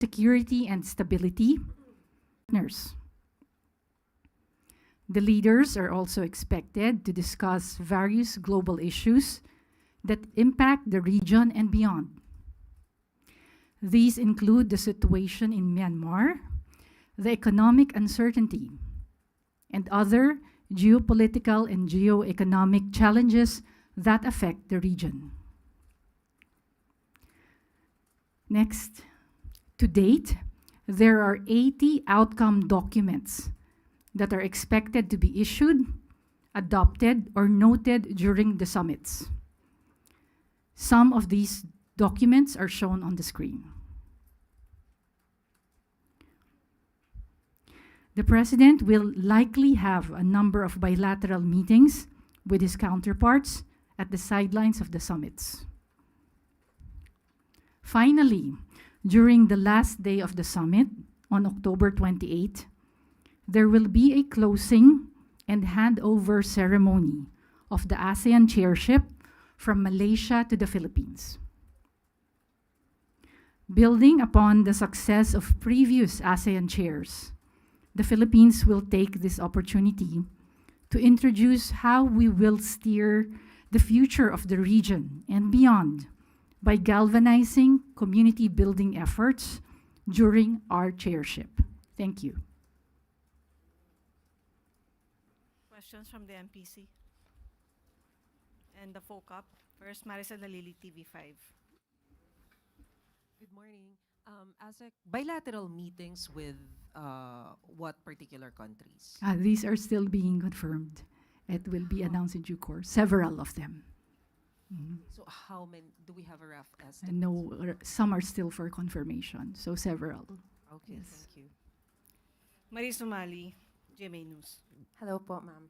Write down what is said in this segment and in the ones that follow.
security and stability partners. The leaders are also expected to discuss various global issues that impact the region and beyond. These include the situation in Myanmar, the economic uncertainty, and other geopolitical and geoeconomic challenges that affect the region. Next, to date, there are 80 outcome documents that are expected to be issued, adopted, or noted during the summits. Some of these documents are shown on the screen. The President will likely have a number of bilateral meetings with his counterparts at the sidelines of the summits. Finally, during the last day of the summit, on October 28, there will be a closing and handover ceremony of the ASEAN chairship from Malaysia to the Philippines. Building upon the success of previous ASEAN chairs, the Philippines will take this opportunity to introduce how we will steer the future of the region and beyond by galvanizing community building efforts during our chairship. Thank you. Questions from the MPC? And the FOCAP. First, Maricel Nalili, TV5. Good morning. ASEC bilateral meetings with what particular countries? These are still being confirmed. It will be announced in due course, several of them. So how many, do we have a rough estimate? And no, some are still for confirmation, so several. Okay, Yes. thank you. Marie Sumali, GMA News. Hello po, ma'am.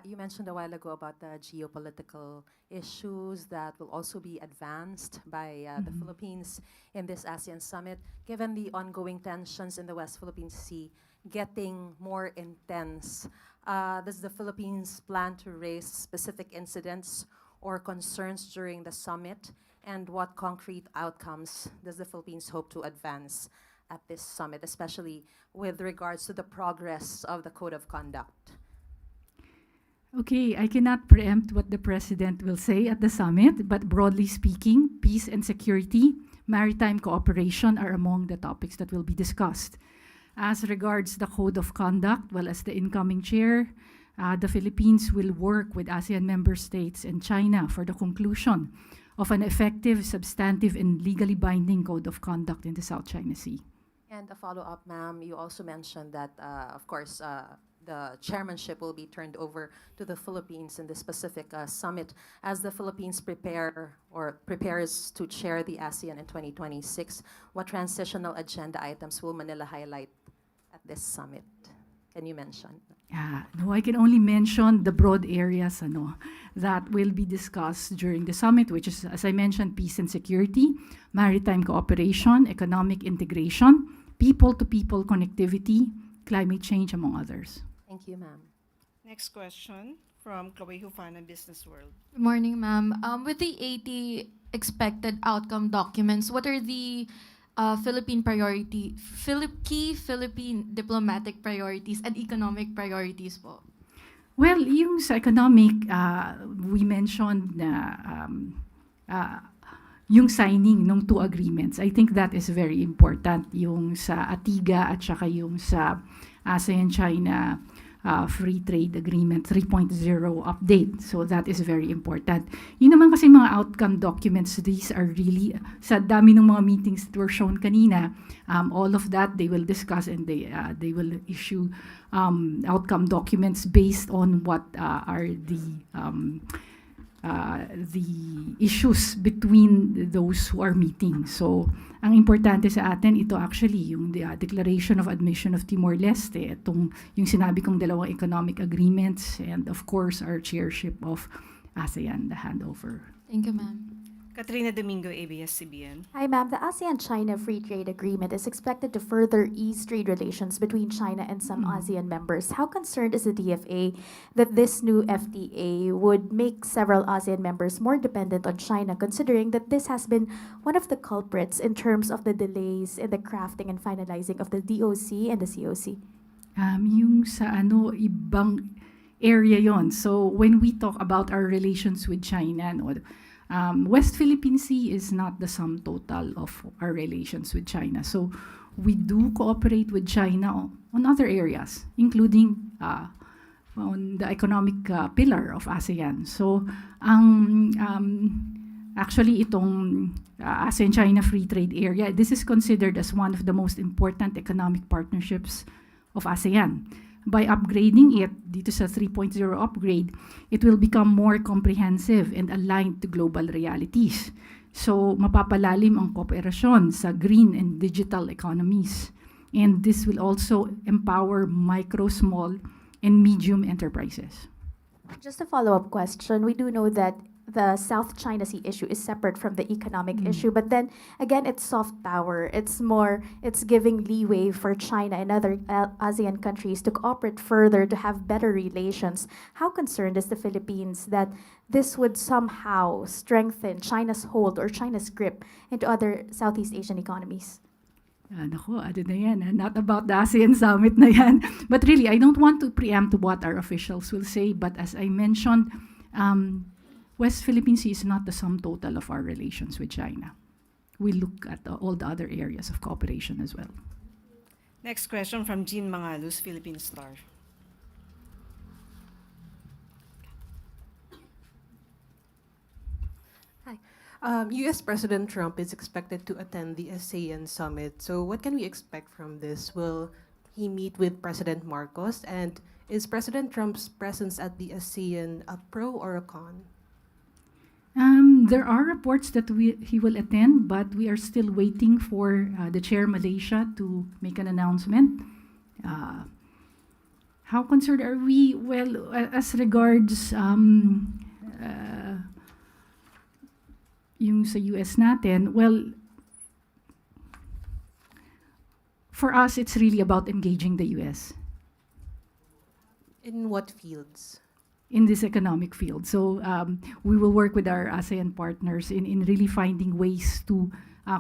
You mentioned a while ago about the geopolitical issues that will also be advanced by the Philippines in this ASEAN summit. Given the ongoing tensions in the West Philippine Sea getting more intense, does the Philippines plan to raise specific incidents or concerns during the summit? And what concrete outcomes does the Philippines hope to advance at this summit, especially with regards to the progress of the Code of Conduct? Okay, I cannot preempt what the President will say at the summit, but broadly speaking, peace and security, maritime cooperation are among the topics that will be discussed. As regards the Code of Conduct, well, as the incoming chair, the Philippines will work with ASEAN member states and China for the conclusion of an effective, substantive, and legally binding Code of Conduct in the South China Sea. And a follow-up, ma'am, you also mentioned that, of course, the chairmanship will be turned over to the Philippines in this specific summit. As the Philippines prepares to chair the ASEAN in 2026, what transitional agenda items will Manila highlight at this summit? Can you mention? No, I can only mention the broad areas that will be discussed during the summit, which is, as I mentioned, peace and security, maritime cooperation, economic integration, people-to-people connectivity, climate change, among others. Thank you, ma'am. Next question from Chloe Hufana, Business World. Good morning, ma'am. With the 80 expected outcome documents, what are the key Philippine diplomatic priorities and economic priorities po? Well, yung sa economic, we mentioned yung signing ng 2 agreements. I think that is very important. Yung sa ATIGA at saka yung sa ASEAN-China Free Trade Agreement 3.0 update. So that is very important. Yun naman kasi mga outcome documents, these are really, sa dami ng mga meetings that were shown kanina, all of that they will discuss and they will issue outcome documents based on what are the issues between those who are meeting. So, ang importante sa atin, ito actually, yung Declaration of Admission of Timor-Leste, itong yung sinabi kong 2 economic agreements, and of course, our chairship of ASEAN, the handover. Thank you, ma'am. Katrina Domingo, ABS-CBN. Hi, ma'am. The ASEAN-China Free Trade Agreement is expected to further ease trade relations between China and some ASEAN members. How concerned is the DFA that this new FTA would make several ASEAN members more dependent on China, considering that this has been one of the culprits in terms of the delays in the crafting and finalizing of the DOC and the COC? Yung sa ibang area yon. So when we talk about our relations with China, no, West Philippine Sea is not the sum total of our relations with China. So we do cooperate with China on other areas, including on the economic pillar of ASEAN. So actually itong ASEAN-China Free Trade Area, this is considered as one of the most important economic partnerships of ASEAN. By upgrading it, dito sa 3.0 upgrade, it will become more comprehensive and aligned to global realities. So, mapapalalim ang kooperasyon sa green and digital economies. And this will also empower micro, small, and medium enterprises. Just a follow-up question. We do know that the South China Sea issue is separate from the economic issue, but then again, it's soft power. It's giving leeway for China and other ASEAN countries to cooperate further to have better relations. How concerned is the Philippines that this would somehow strengthen China's hold or China's grip into other Southeast Asian economies? Naku, ano na yan, not about the ASEAN Summit na yan. But really, I don't want to preempt what our officials will say, but as I mentioned, West Philippine Sea is not the sum total of our relations with China. We look at all the other areas of cooperation as well. Next question from Jean Mangalus, Philippine Star. US President Trump is expected to attend the ASEAN summit. So what can we expect from this? Will he meet with President Marcos? And is President Trump's presence at the ASEAN a pro or a con? There are reports that he will attend, but we are still waiting for the Chair Malaysia to make an announcement. How concerned are we? Well, as regards yung sa US natin, well, for us, it's really about engaging the US. In what fields? In this economic field. So we will work with our ASEAN partners in really finding ways to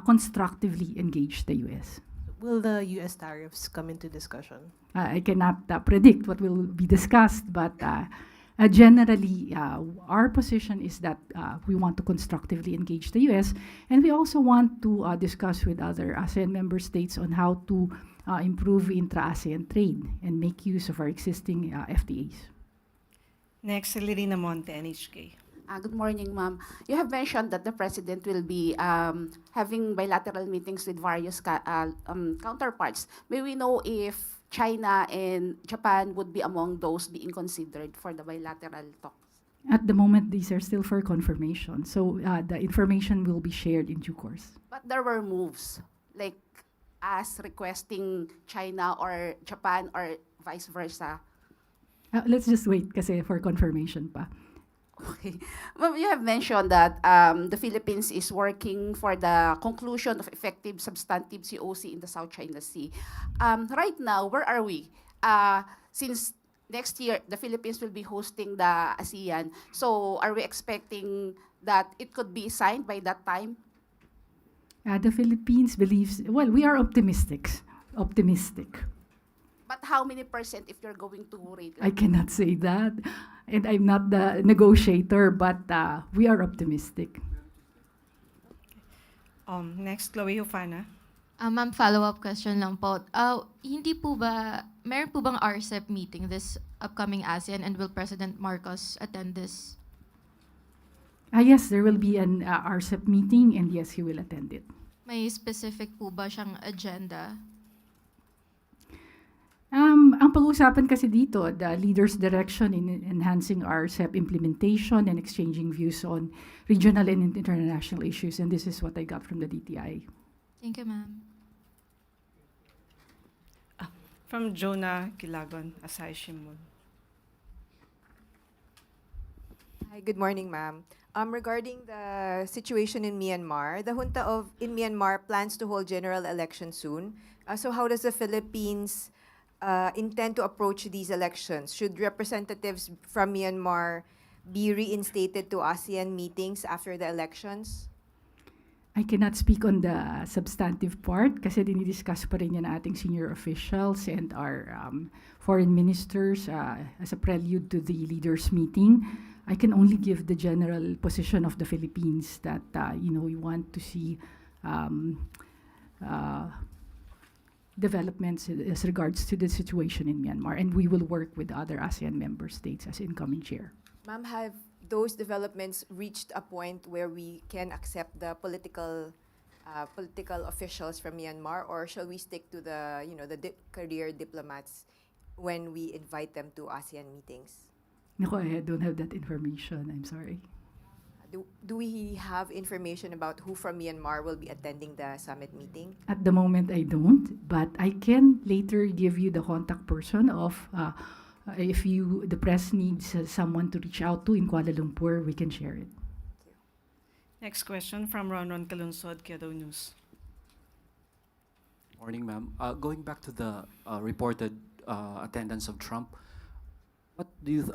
constructively engage the US. Will the US tariffs come into discussion? I cannot predict what will be discussed, but generally our position is that we want to constructively engage the US, and we also want to discuss with other ASEAN member states on how to improve intra-ASEAN trade and make use of our existing FTAs. Next, Lirina Monte, NHK. Good morning, ma'am. You have mentioned that the president will be having bilateral meetings with various counterparts. May we know if China and Japan would be among those being considered for the bilateral talks? At the moment, these are still for confirmation. So the information will be shared in due course. But there were moves, like us requesting China or Japan or vice versa. Let's just wait kasi for confirmation pa. Okay. Ma'am, you have mentioned that the Philippines is working for the conclusion of effective substantive COC in the South China Sea. Right now, where are we? Since next year, the Philippines will be hosting the ASEAN. So are we expecting that it could be signed by that time? The Philippines believes, well, we are optimistic. But how many percent if you're going to rate? I cannot say that. And I'm not the negotiator, but we are optimistic. Next, Chloe Hufana. Ma'am, follow-up question lang po. Meron po bang RCEP meeting this upcoming ASEAN, and will President Marcos attend this? Yes, there will be an RCEP meeting, and yes, he will attend it. May specific po ba siyang agenda? Ang pag-uusapan kasi dito, the leader's direction in enhancing RCEP implementation and exchanging views on regional and international issues, and this is what I got from the DTI. Thank you, ma'am. From Jonah Kilagon, Asahi Shimbun. Hi, good morning, ma'am. Regarding the situation in Myanmar, the junta in Myanmar plans to hold general elections soon. So how does the Philippines intend to approach these elections? Should representatives from Myanmar be reinstated to ASEAN meetings after the elections? I cannot speak on the substantive part kasi dinidiscuss pa rin yan ng ating senior officials and our foreign ministers as a prelude to the leaders meeting. I can only give the general position of the Philippines that, we want to see developments as regards to the situation in Myanmar, and we will work with other ASEAN member states as incoming chair. Ma'am, have those developments reached a point where we can accept the political officials from Myanmar, or shall we stick to the career diplomats when we invite them to ASEAN meetings? No, I don't have that information. I'm sorry. Do we have information about who from Myanmar will be attending the summit meeting? At the moment, I don't, but I can later give you the contact person of if the press needs someone to reach out to in Kuala Lumpur, we can share it. Next question from Ronon Kalunsod, Kyodo News. Morning, ma'am. Going back to the reported attendance of Trump,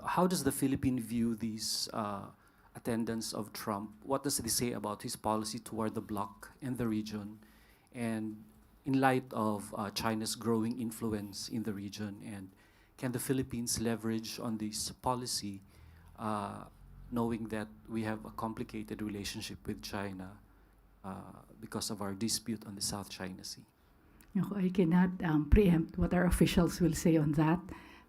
how does the Philippines view these attendance of Trump? What does it say about his policy toward the bloc and the region? And in light of China's growing influence in the region, and can the Philippines leverage on this policy, knowing that we have a complicated relationship with China because of our dispute on the South China Sea? No, I cannot preempt what our officials will say on that.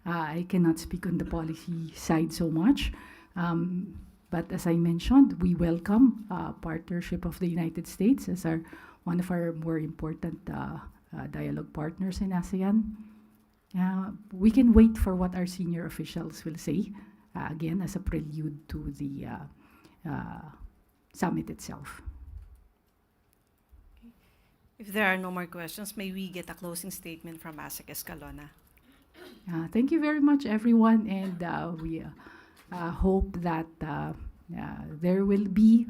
I cannot speak on the policy side so much. But as I mentioned, we welcome partnership of the United States as one of our more important dialogue partners in ASEAN. We can wait for what our senior officials will say, again, as a prelude to the summit itself. If there are no more questions, may we get a closing statement from ASEC Escalona? Thank you very much, everyone, and we hope that there will be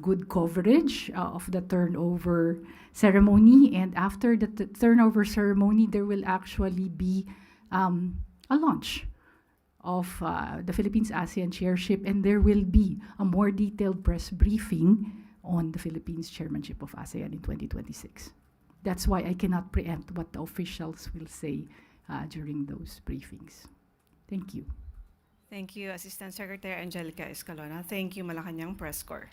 good coverage of the turnover ceremony, and after the turnover ceremony, there will actually be a launch of the Philippines ASEAN chairship, and there will be a more detailed press briefing on the Philippines chairmanship of ASEAN in 2026. That's why I cannot preempt what the officials will say during those briefings. Thank you. Thank you, Assistant Secretary Angelica Escalona. Thank you, Malacañang Press Corps.